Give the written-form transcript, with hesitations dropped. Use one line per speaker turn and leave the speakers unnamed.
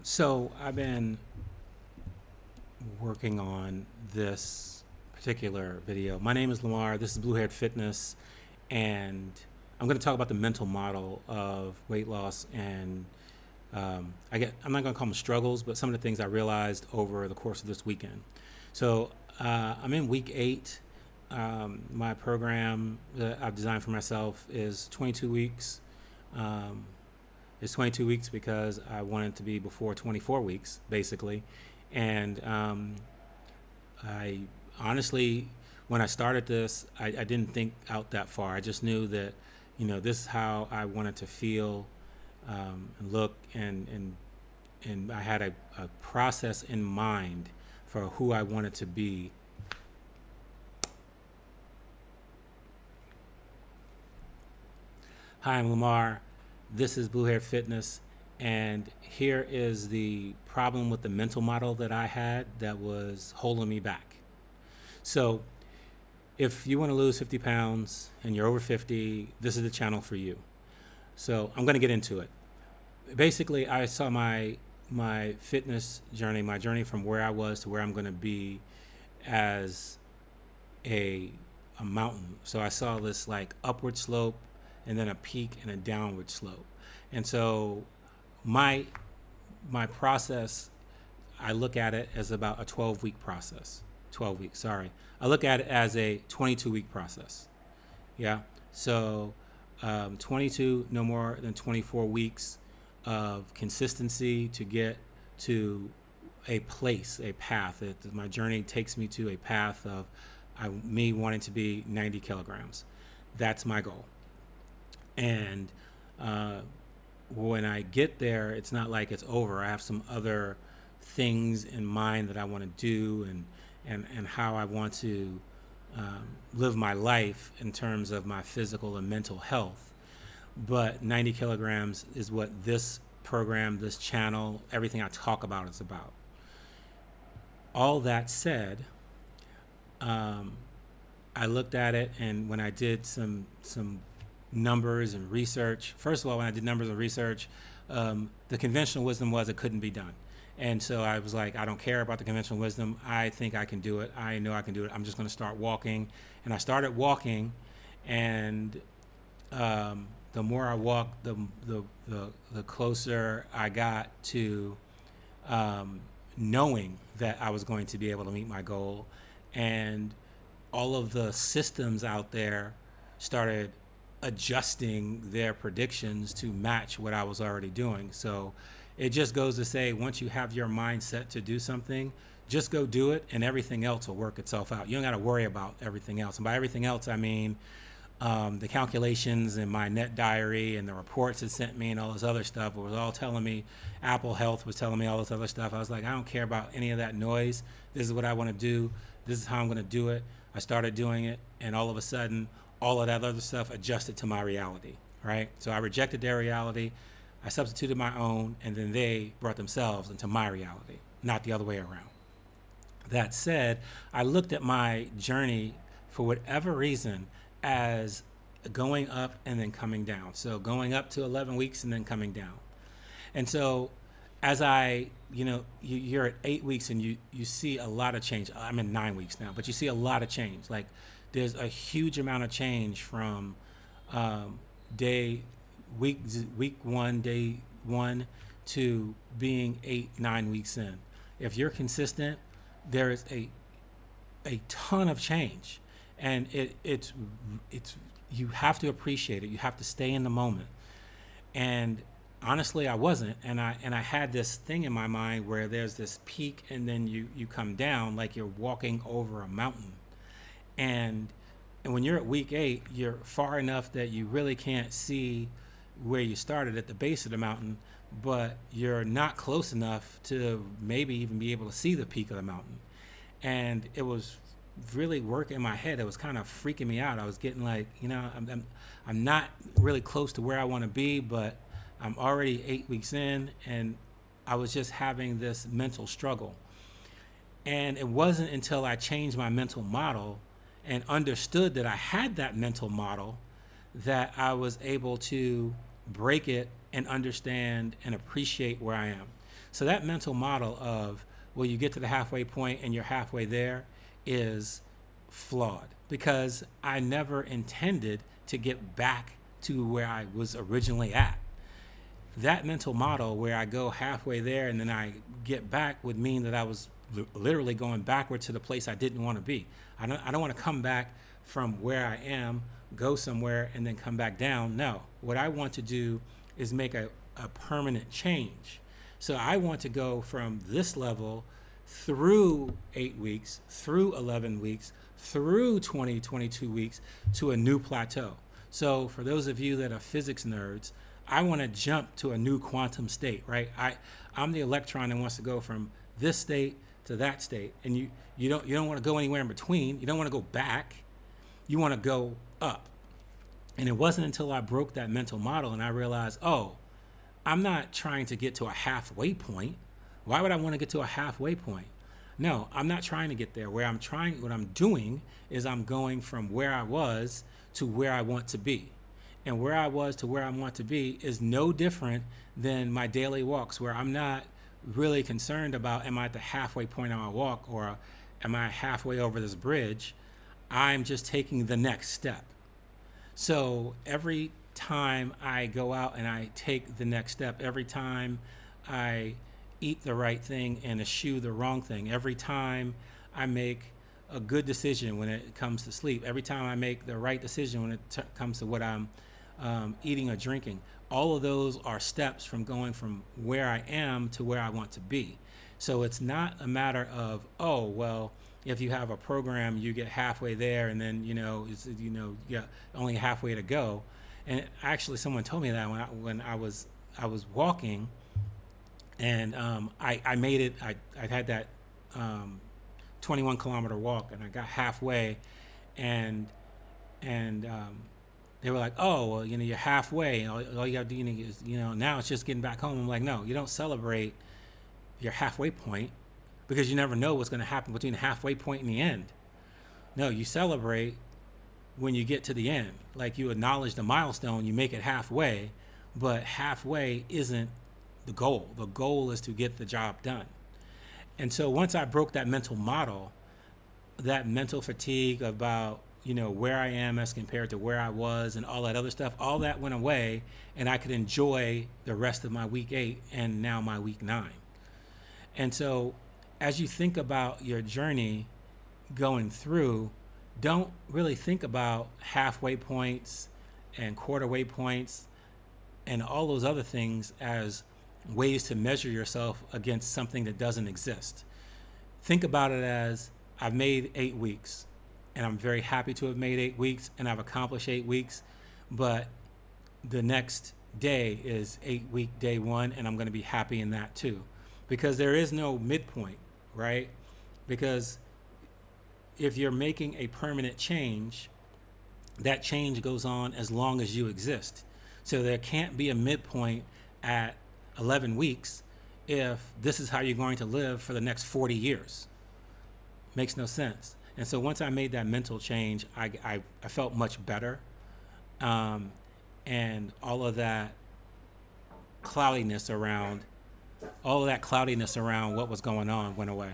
So I've been working on this particular video. My name is Lamar. This is Blue Haired Fitness, and I'm going to talk about the mental model of weight loss. And I'm not going to call them struggles, but some of the things I realized over the course of this weekend. So I'm in week 8. My program that I've designed for myself is 22 weeks. Um, it's 22 weeks because I want it to be before 24 weeks, basically. And I honestly, when I started this, I didn't think out that far. I just knew that, this is how I wanted to feel and look, and I had a process in mind for who I wanted to be. Hi, I'm Lamar. This is Blue Hair Fitness, and here is the problem with the mental model that I had that was holding me back. So, if you want to lose 50 pounds and you're over 50, this is the channel for you. So, I'm going to get into it. Basically, I saw my fitness journey, my journey from where I was to where I'm going to be as a a mountain. So I saw this like upward slope and then a peak and a downward slope. And so my my process, I look at it as about a 12-week process. 12 weeks, sorry. I look at it as a 22-week process. Yeah. So 22, no more than 24 weeks of consistency to get to a place, a path. My journey takes me to a path of me wanting to be 90 kilograms. That's my goal. And uh, when I get there, it's not like it's over. I have some other things in mind that I want to do, and how I want to live my life in terms of my physical and mental health. But 90 kilograms is what this program, this channel, everything I talk about is about. All that said, um, I looked at it, and when I did some numbers and research, first of all, when I did numbers and research, the conventional wisdom was it couldn't be done. And so I was like, I don't care about the conventional wisdom. I think I can do it. I know I can do it. I'm just going to start walking. And I started walking, and the more I walked, the closer I got to knowing that I was going to be able to meet my goal. And all of the systems out there started adjusting their predictions to match what I was already doing. So it just goes to say, once you have your mind set to do something, just go do it, and everything else will work itself out. You don't got to worry about everything else. And by everything else, I mean the calculations in my net diary and the reports it sent me and all this other stuff. It was all telling me, Apple Health was telling me all this other stuff. I was like, I don't care about any of that noise. This is what I want to do. This is how I'm going to do it. I started doing it, and all of a sudden, all of that other stuff adjusted to my reality, right? So I rejected their reality. I substituted my own, and then they brought themselves into my reality, not the other way around. That said, I looked at my journey for whatever reason as going up and then coming down. So going up to 11 weeks and then coming down. And so as you're at 8 weeks and you see a lot of change. I'm in 9 weeks now, but you see a lot of change. Like there's a huge amount of change from um, day week week one, day one, to being 8 9 weeks in. If you're consistent, there is a ton of change, and it's you have to appreciate it. You have to stay in the moment. And honestly, I wasn't, and I had this thing in my mind where there's this peak, and then you come down like you're walking over a mountain. And and when you're at week 8, you're far enough that you really can't see where you started at the base of the mountain, but you're not close enough to maybe even be able to see the peak of the mountain. And it was really working in my head. It was kind of freaking me out. I was getting like, I'm not really close to where I want to be, but I'm already 8 weeks in, and I was just having this mental struggle. And it wasn't until I changed my mental model and understood that I had that mental model that I was able to break it and understand and appreciate where I am. So that mental model of, well, you get to the halfway point and you're halfway there is flawed, because I never intended to get back to where I was originally at. That mental model where I go halfway there and then I get back would mean that I was literally going backward to the place I didn't want to be. I don't want to come back from where I am, go somewhere, and then come back down. No. What I want to do is make a permanent change. So I want to go from this level through 8 weeks, through 11 weeks, through 20, 22 weeks to a new plateau. So for those of you that are physics nerds, I want to jump to a new quantum state, right? I'm the electron that wants to go from this state to that state, and you don't want to go anywhere in between. You don't want to go back. You want to go up. And it wasn't until I broke that mental model and I realized, oh, I'm not trying to get to a halfway point. Why would I want to get to a halfway point? No, I'm not trying to get there. What I'm doing is I'm going from where I was to where I want to be. And where I was to where I want to be is no different than my daily walks, where I'm not really concerned about, am I at the halfway point on my walk, or am I halfway over this bridge? I'm just taking the next step. So every time I go out and I take the next step, every time I eat the right thing and eschew the wrong thing, every time I make a good decision when it comes to sleep, every time I make the right decision when it comes to what I'm eating or drinking, all of those are steps from going from where I am to where I want to be. So it's not a matter of, oh, well, if you have a program, you get halfway there and then, you got only halfway to go. And actually someone told me that when I was walking, and I made it. I had that 21 kilometer walk, and I got halfway, and they were like, oh, well, you're halfway. All you got to do is, now it's just getting back home. I'm like, no, you don't celebrate your halfway point, because you never know what's going to happen between the halfway point and the end. No, you celebrate when you get to the end. Like, you acknowledge the milestone, you make it halfway, but halfway isn't the goal. The goal is to get the job done. And so once I broke that mental model, that mental fatigue about, where I am as compared to where I was and all that other stuff, all that went away, and I could enjoy the rest of my week 8 and now my week 9. And so as you think about your journey going through, don't really think about halfway points and quarterway points and all those other things as ways to measure yourself against something that doesn't exist. Think about it as, I've made 8 weeks, and I'm very happy to have made 8 weeks, and I've accomplished 8 weeks, but the next day is 8-week day 1, and I'm going to be happy in that too, because there is no midpoint, right? Because if you're making a permanent change, that change goes on as long as you exist. So there can't be a midpoint at 11 weeks if this is how you're going to live for the next 40 years. Makes no sense. And so once I made that mental change, I felt much better. And all of that cloudiness around what was going on went away.